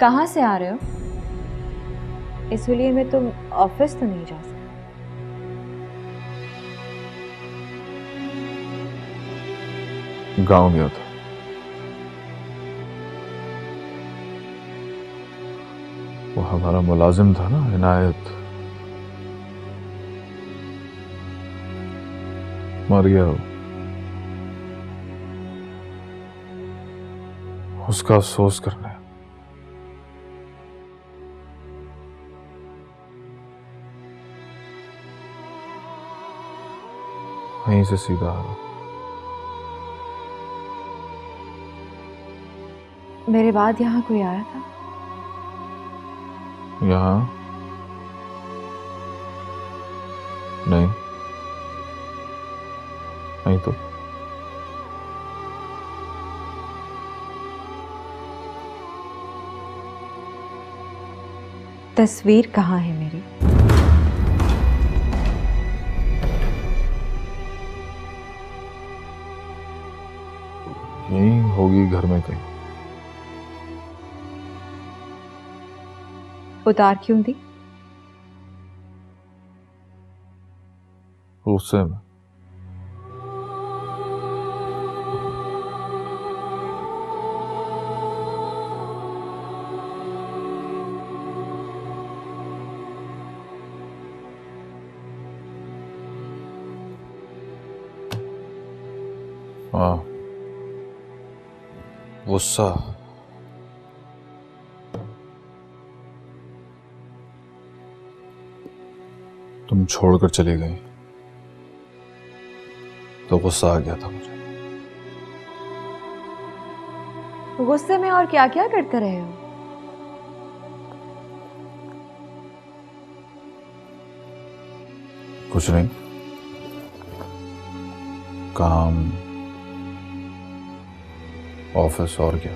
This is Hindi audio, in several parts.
कहाँ से आ रहे हो? इसलिए मैं तुम ऑफिस तो नहीं जा सकते। गांव गया था। वो हमारा मुलाजिम था ना, इनायत, मर गया वो। उसका अफसोस करने वहीं से सीधा आ रहा। मेरे बाद यहाँ कोई आया था? यहाँ नहीं, नहीं तो तस्वीर कहाँ है मेरी? यहीं होगी, घर में कहीं। उतार क्यों दी? गुस्से में। हाँ, गुस्सा। तुम छोड़कर चली गई तो गुस्सा आ गया था मुझे। गुस्से में और क्या क्या करते रहे हो? कुछ नहीं, काम, ऑफिस, और क्या।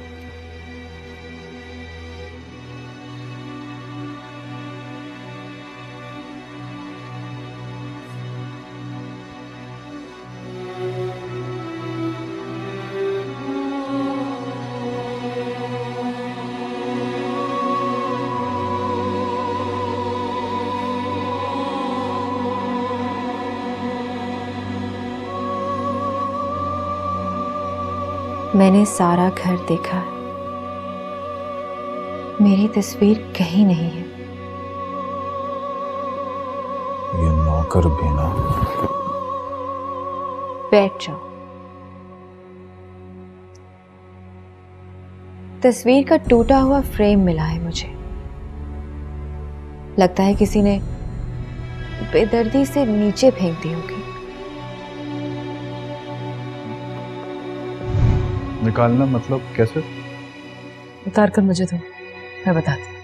मैंने सारा घर देखा, मेरी तस्वीर कहीं नहीं है। ये नौकर भी ना। बैठ जाओ। तस्वीर का टूटा हुआ फ्रेम मिला है मुझे। लगता है किसी ने बेदर्दी से नीचे फेंक दी होगी। निकालना मतलब कैसे? उतार कर मुझे दो, मैं बताती हूँ।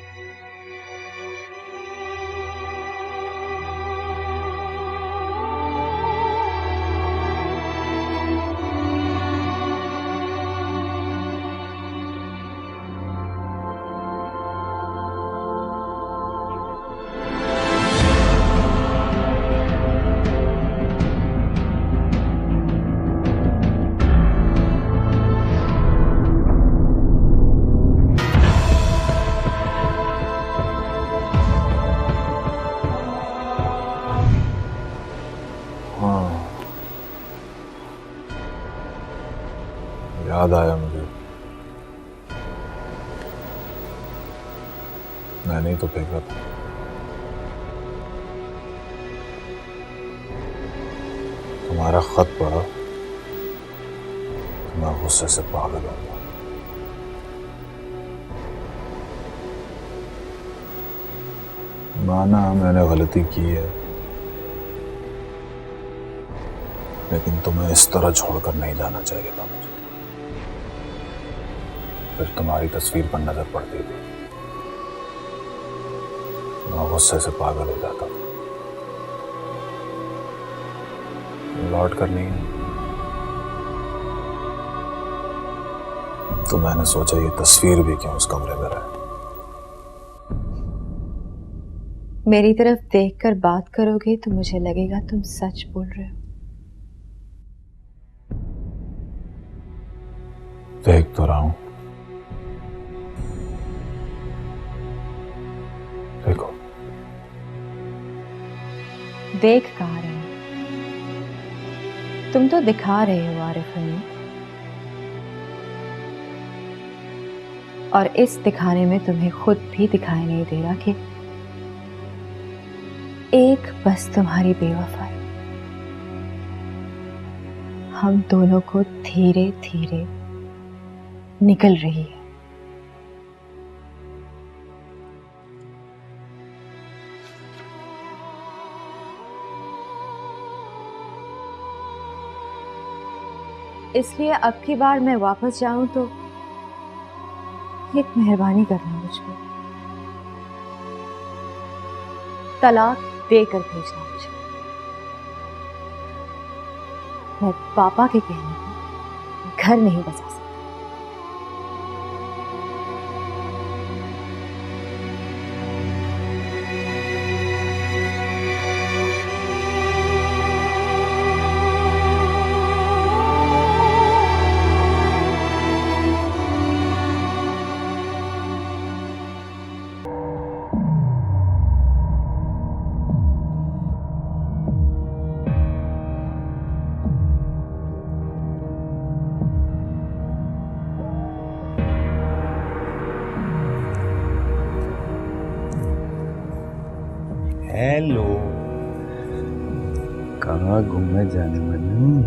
याद आया मुझे, मैंने ही तो फेंका था। तुम्हारा खत पढ़ा तो मैं गुस्से से पागल हो गया। माना मैंने गलती की है, लेकिन तुम्हें इस तरह छोड़कर नहीं जाना चाहिए था मुझे। फिर तुम्हारी तस्वीर पर नजर पड़ती थी, मैं गुस्से से पागल हो जाता था। लौट कर नहीं है तो मैंने सोचा ये तस्वीर भी क्यों उस कमरे में रहे। मेरी तरफ देखकर बात करोगे तो मुझे लगेगा तुम सच बोल रहे हो। देख तो रहा हूं, देखो, देख कहाँ रहे हो? तुम तो दिखा रहे हो आरिफ हमीद, और इस दिखाने में तुम्हें खुद भी दिखाई नहीं दे रहा कि एक बस तुम्हारी बेवफाई हम दोनों को धीरे धीरे निकल रही है। इसलिए अब की बार मैं वापस जाऊं तो एक मेहरबानी करना मुझ पर, तलाक देकर भेजना मुझे। मैं पापा के कहने पर घर नहीं बसा सकती। हेलो, कहाँ घूमने जाने वाली?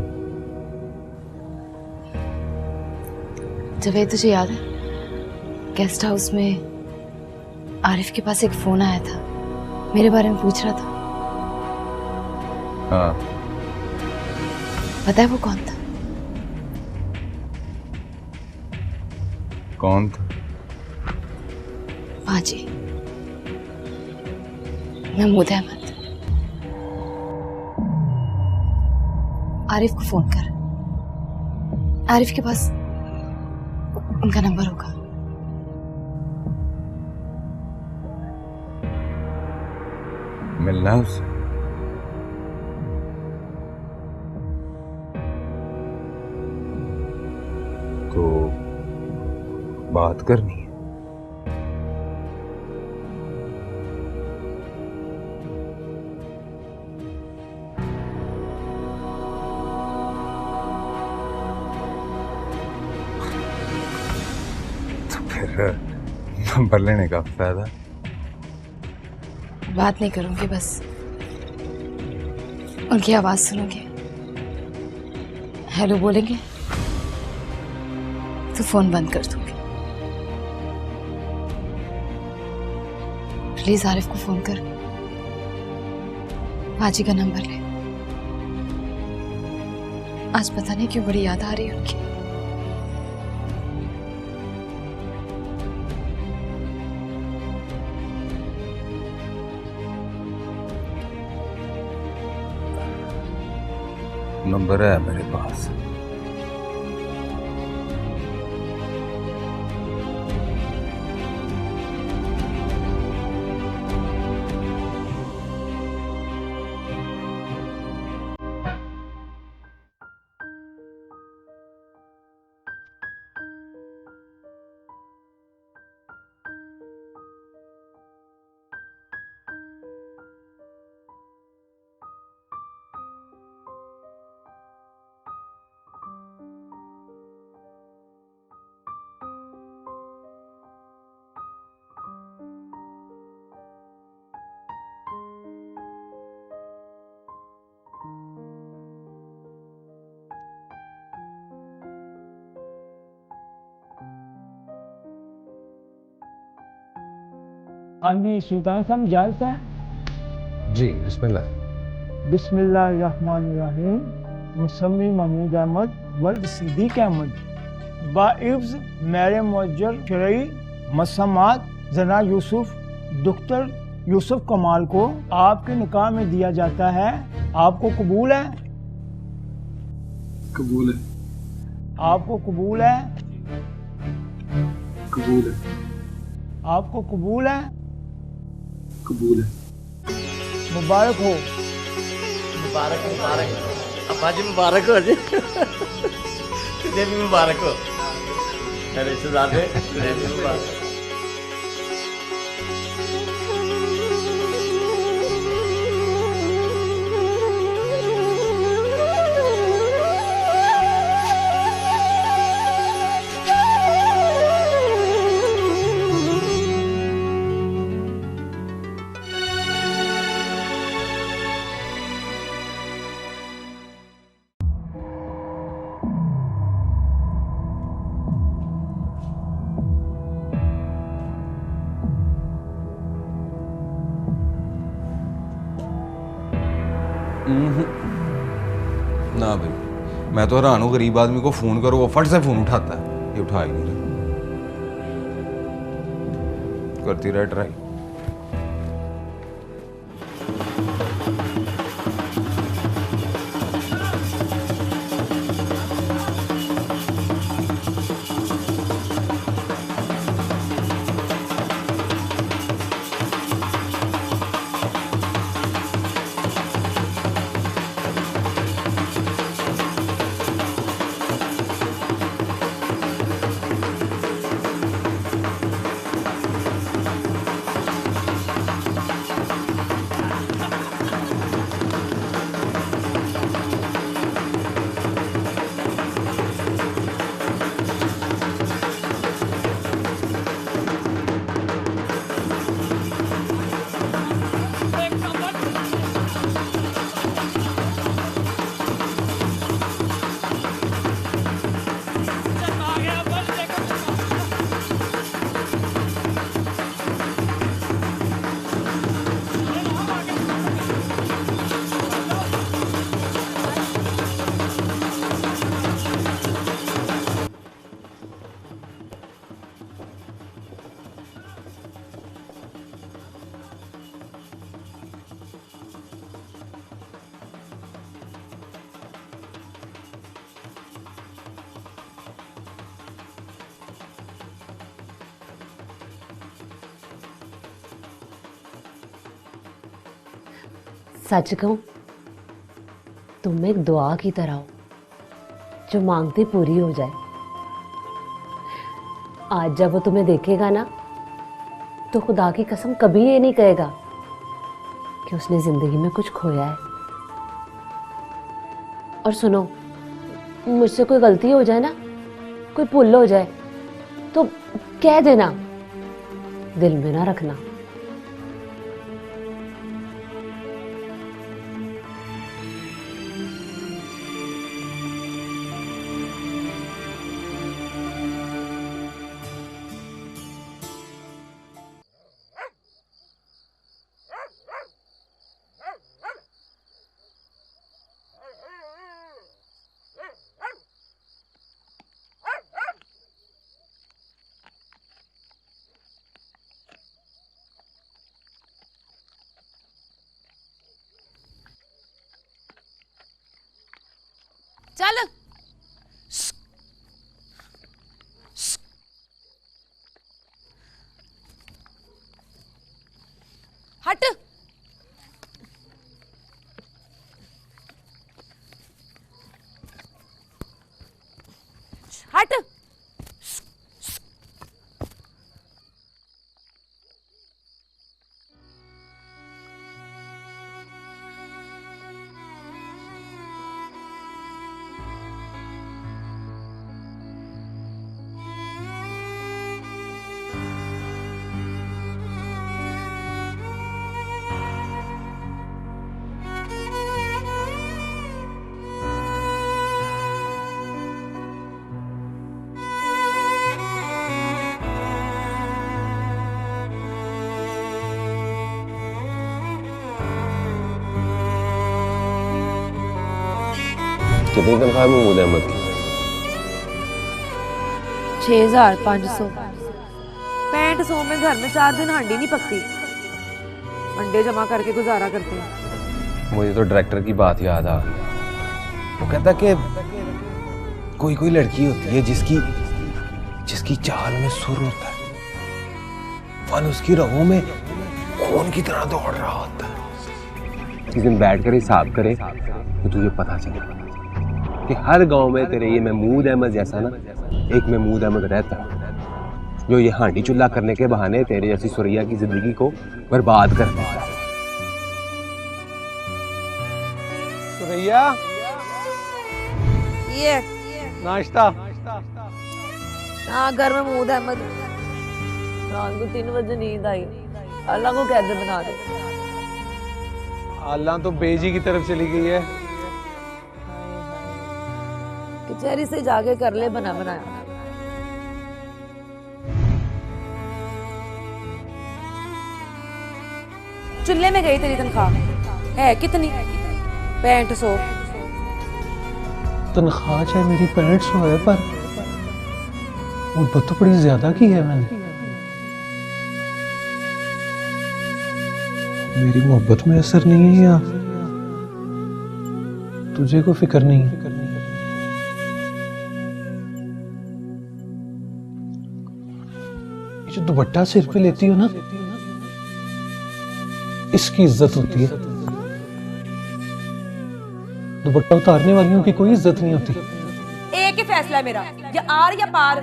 जवेद, तुझे याद है गेस्ट हाउस में आरिफ के पास एक फोन आया था, मेरे बारे में पूछ रहा था। हाँ, पता है वो कौन था? कौन था? पाजी, महमूद अहमद। आरिफ को फोन कर, आरिफ के पास उनका नंबर होगा। मिलना है उससे? तो बात करनी है। फिर नंबर लेने का फायदा? बात नहीं करूंगी, बस उनकी आवाज सुनोगे, हेलो बोलेंगे तो फोन बंद कर दूंगी। प्लीज आरिफ को फोन कर, पाजी का नंबर ले। आज पता नहीं क्यों बड़ी याद आ रही है उनकी। नंबर है मेरे पास। हाँ जी, सुल्तान साहब इजाज़त है? जी बिस्मिल्लाह। बिस्मिल्लाहिर्रहमानिर्रहीम। मुसम्मी महमूद अहमद वल्द सिद्दीक अहमद बाइब्स मेरे मुअज्जर शरई मसमात जना यूसुफ डॉक्टर यूसुफ कमाल को आपके निकाह में दिया जाता है। आपको कबूल है? कबूल है। आपको कबूल है? कबूल है। आपको कबूल है? कबूल है। मुबारक हो। मुबारक मुबारक अब्बा जी, मुबारक हो जी। तुझे भी मुबारक हो मेरे रिश्तेदार, तुझे भी मुबारक। ना भाई, मैं तो हैरान हूँ, गरीब आदमी को फोन करो वो फट से फोन उठाता है, ये उठा ही नहीं रहा। करती रहे ट्राई। सच कहूं, तुम एक दुआ की तरह हो जो मांगते पूरी हो जाए। आज जब वो तुम्हें देखेगा ना, तो खुदा की कसम कभी ये नहीं कहेगा कि उसने जिंदगी में कुछ खोया है। और सुनो, मुझसे कोई गलती हो जाए ना, कोई भूल हो जाए, तो कह देना, दिल में ना रखना। चल हट। हट। कितनी तनख्वाह में महमूद अहमद की? 6500। 6500 में घर में 4 दिन हांडी नहीं पकती। अंडे जमा करके गुजारा करते हैं। मुझे तो डायरेक्टर की बात याद आ गई। वो कहता कि कोई कोई लड़की होती है जिसकी चाल में सुर होता है, फन उसकी रगों में खून की तरह दौड़ रहा होता है। किसी दिन बैठ कर हिसाब करे तो तुझे पता चलेगा कि हर गांव में तेरे ये महमूद अहमद जैसा ना एक महमूद अहमद रहता है, जो ये हांडी चुल्ला करने के बहाने तेरे जैसी सुरैया की जिंदगी को बर्बाद कर देता है। सुरैया, ये नाश्ता। हाँ, घर में महमूद अहमद। रात को 3 बजे नींद आई। अल्लाह को कैसे बना दे। अल्लाह तो बेजी की तरफ चली गई है। कचहरी से जाके कर ले बना बनाया। चुल्ले में गई तेरी तनख्वाह है कितनी? 6500। तनख्वाह चाहे मेरी 6500 है, पर मोहब्बत तो बड़ी ज्यादा की है मैंने। मेरी मोहब्बत में असर नहीं है या तुझे कोई फिक्र नहीं है? ये जो दुपट्टा सिर पे लेती हो ना, इसकी इज्जत होती है। दुपट्टा उतारने वालियों की कोई इज्जत नहीं होती। एक ही फैसला है मेरा, या आर या पार।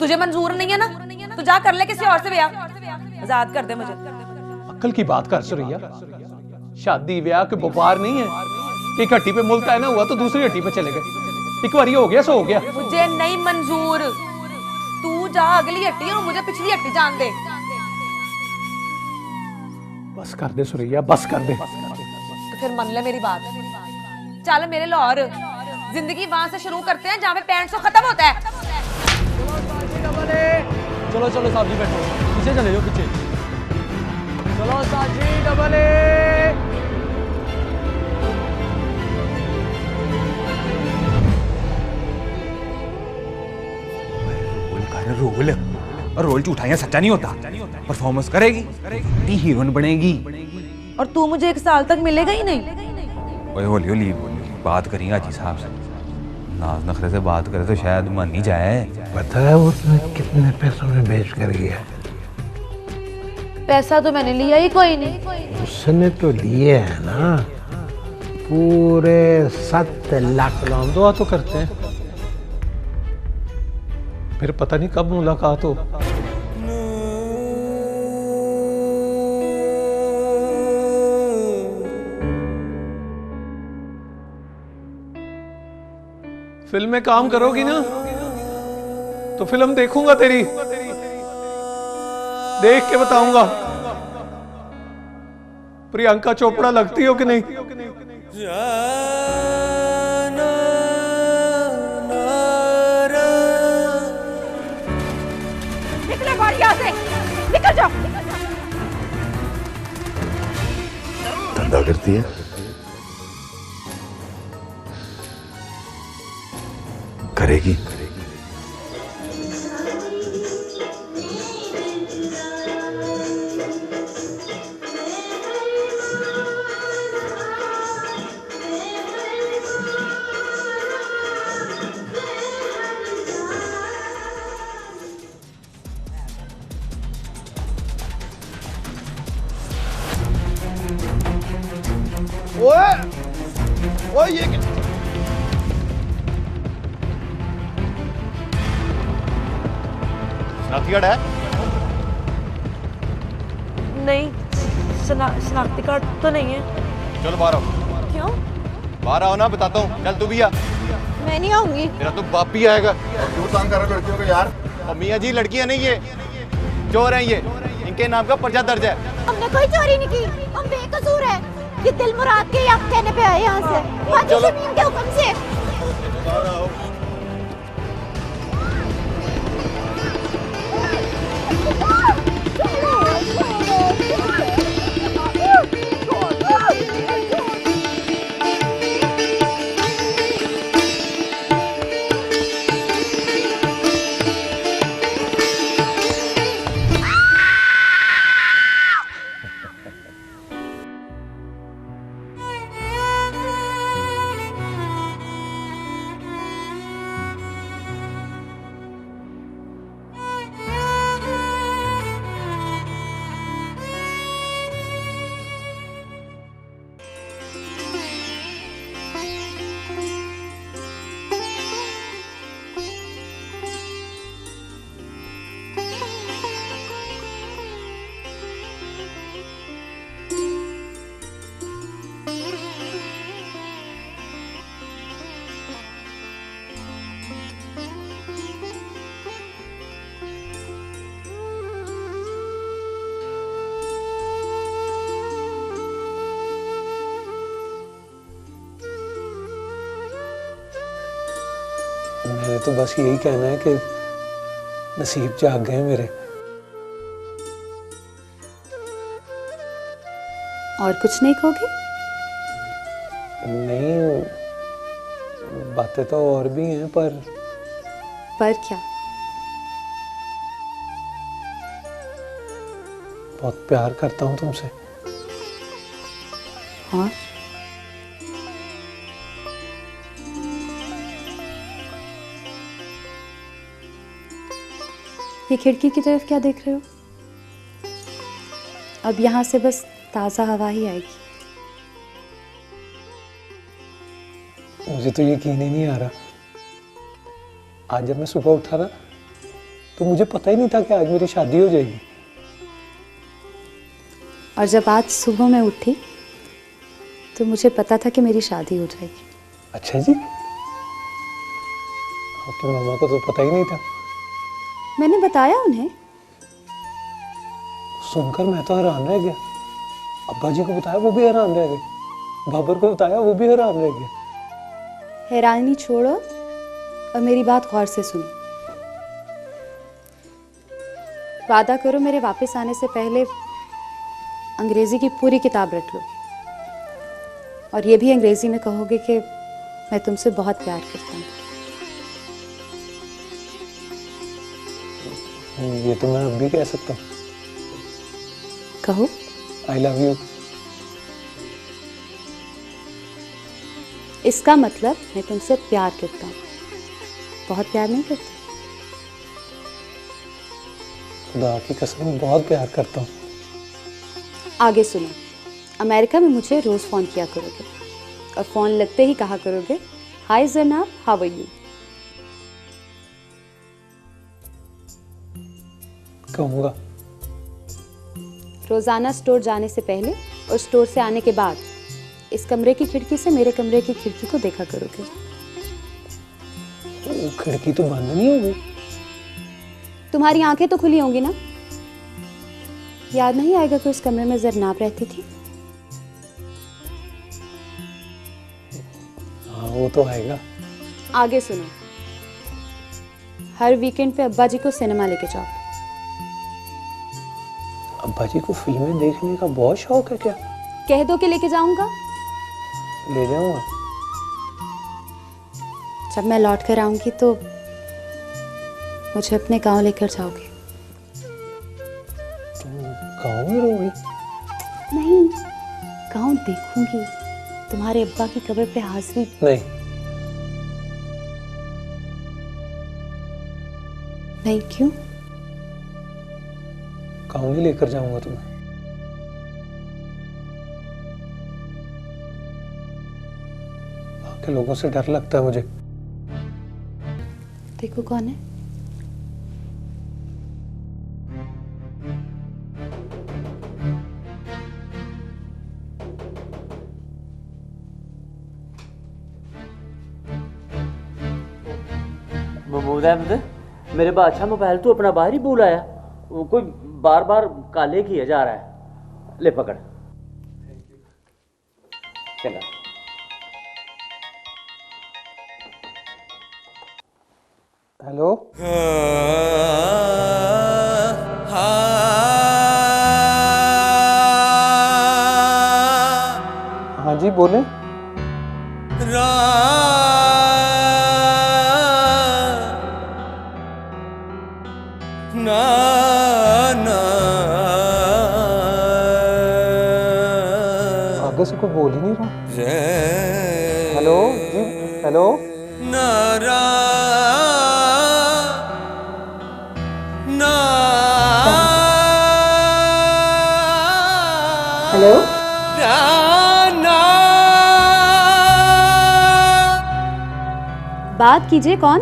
तुझे मंजूर नहीं है ना, तो जा कर ले किसी और से ब्याह, आजाद कर दे मुझे। अक्ल की बात कर सुरैया, शादी ब्याह के व्यापार नहीं है। एक हट्टी पे मुल्क है ना हुआ तो दूसरी हट्टी पे चले गए। एक बार ये हो गया सो हो गया। मुझे नहीं मंजूर। तू जा अगली हट्टी और मुझे पिछली हट्टी जान दे। बस कर दे सुरैया, बस कर दे। तो फिर मान ले मेरी बात, चल मेरे लाहौर। जिंदगी वहां से शुरू करते हैं जहाँ पे 6500 खत्म होता है। चलो चलो साहब जी बैठो, पीछे चले जाओ पीछे। चलो साहब जी डबल ए। रोल और रोल झूठा सच्चा नहीं होता। परफॉर्मेंस करेगी, हीरोइन बनेगी। और तू मुझे 1 साल तक मिलेगा ही नहीं। ओए होली होली बात करेंगे हाजी साहब से। नाज नखरे से बात करे तो शायद मान नहीं जाए। पता है वो तुम्हें कितने पैसों में बेच कर गया? पैसा तो मैंने लिया ही कोई नहीं। उसने तो लिए है ना, पूरे 7 लाख। दुआ तो करते हैं, फिर पता नहीं कब मुलाकात हो। फिल्म में काम करोगी ना तो फिल्म देखूंगा तेरी, देख के बताऊंगा प्रियंका चोपड़ा लगती हो कि नहीं। निकले बाहर यहाँ से, निकल जाओ। धंधा करती है, करेगी। ओए ये शनाख्ती कार्ड है? नहीं, शनाख्ती कार्ड तो नहीं है। चलो बाहर आओ। क्यों? बाहर आओ ना, बताता हूँ। चल तू भी आ। मैं नहीं आऊंगी। तेरा तो बाप ही आएगा। क्यों तंग कर रहे हो लड़कियों को यार? और मियाँ जी लड़कियाँ नहीं, ये चोर हैं। ये इनके नाम का पर्चा दर्ज है। हमने कोई चोरी नहीं की, हम बेकसूर हैं। ये दिल मुराद के आप कहने पे आए यहाँ से, हाजी शमीम के हुक्म से। मैंने तो बस यही कहना है कि नसीब जाग गए मेरे। और कुछ नहीं कहोगे? नहीं, बातें तो और भी हैं, पर क्या? बहुत प्यार करता हूँ तुमसे। और ये खिड़की की तरफ क्या देख रहे हो? अब यहाँ से बस ताज़ा हवा ही आएगी। मुझे तो यकीन ही नहीं आ रहा। आज जब मैं सुबह उठा ना, तो मुझे पता ही नहीं था कि आज मेरी शादी हो जाएगी। और जब आज सुबह मैं उठी तो मुझे पता था कि मेरी शादी हो जाएगी। अच्छा जी, आपकी मामा को तो पता ही नहीं था। मैंने बताया उन्हें। सुनकर मैं तो हैरान रह गया। अब्बा जी को बताया, वो भी हैरान रह गए। बाबर को बताया, वो भी हैरान रह गए। हैरानी छोड़ो और मेरी बात गौर से सुनो। वादा करो मेरे वापस आने से पहले अंग्रेजी की पूरी किताब रख लो, और ये भी अंग्रेजी में कहोगे कि मैं तुमसे बहुत प्यार करता हूँ। ये तो मैं अब भी कह सकता हूँ। कहो। I love you. इसका मतलब मैं तुमसे प्यार करता हूँ, बहुत प्यार नहीं करती। खुदा की कसम, बहुत प्यार करता हूँ। आगे सुनो। अमेरिका में मुझे रोज फोन किया करोगे और फोन लगते ही कहा करोगे, हाय जनाब, हाउ आर यू। कहूँगा। रोजाना स्टोर जाने से पहले और स्टोर से आने के बाद इस कमरे की खिड़की से मेरे कमरे की खिड़की को देखा करोगे। वो खिड़की तो बंद नहीं होगी। तुम्हारी आंखें तो खुली होंगी ना। याद नहीं आएगा कि उस कमरे में जरनाब रहती थी? हाँ, वो तो आएगा। आगे सुनो। हर वीकेंड पे अब्बा जी को सिनेमा लेके जाओ। अब्बा जी को फिल्में देखने का बहुत शौक है क्या? कह दो कि लेके जाऊंगा। ले जाऊंगा। जब मैं लौट कर आऊंगी तो मुझे अपने गांव लेकर जाओगे। तुम गाँव में रहोगी? नहीं, गांव देखूंगी। तुम्हारे अब्बा की कब्र पे हाजिरी नहीं। क्यों? गाँव ही लेकर जाऊंगा तुम्हें। वहाँ के लोगों से डर लगता है मुझे। देखो कौन है। महमूद अहमद, मेरे बादशाह मोबाइल तू अपना बाहर ही भूल आया। वो कोई बार बार काले किया जा रहा है। ले पकड़। चला। हेलो। हाँ जी, बोले। आगे से कोई बोल ही नहीं रहा। हेलो जी, हेलो। हेलो। बात कीजिए, कौन?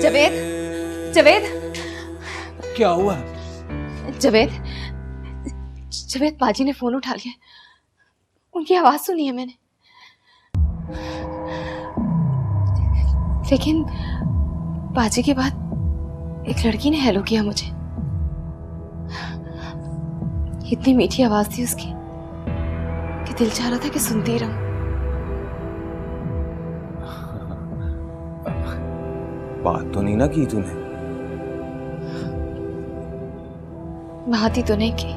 जवेद, जवेद, क्या हुआ? जवेद, जवेद, बाजी ने फोन उठा लिया। उनकी आवाज सुनी है मैंने, लेकिन बाजी के बाद एक लड़की ने हेलो किया मुझे। इतनी मीठी आवाज थी उसकी कि दिल चाह रहा था कि सुनती रहूं। बात तो नहीं ना की तूने? बात ही तो नहीं की।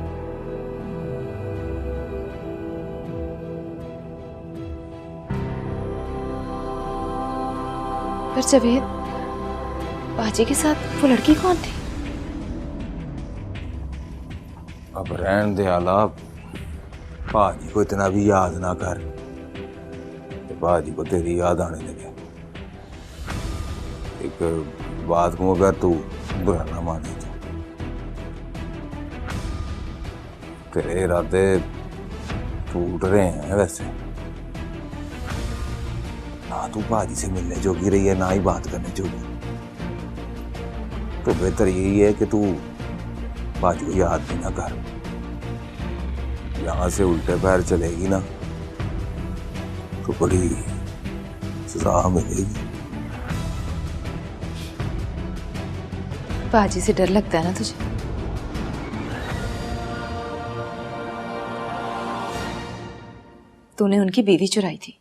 पर जवेद, बाजी के साथ वो लड़की कौन थी? अब रहन दे आलाप, भाजी को इतना भी याद ना कर, तो भाजी को तेरी याद आने लगे। एक बात को अगर तू बुरा ना माने तो तेरे इरादे टूट रहे हैं वैसे। ना तू भाजी से मिलने जोगी रही है, ना ही बात करने जोगी। तो बेहतर यही है कि तू भाजी को याद भी ना कर। यहां से उल्टे पैर चलेगी ना तो बड़ी सजा मिलेगी। बाजी से डर लगता है ना तुझे? तूने उनकी बीवी चुराई थी।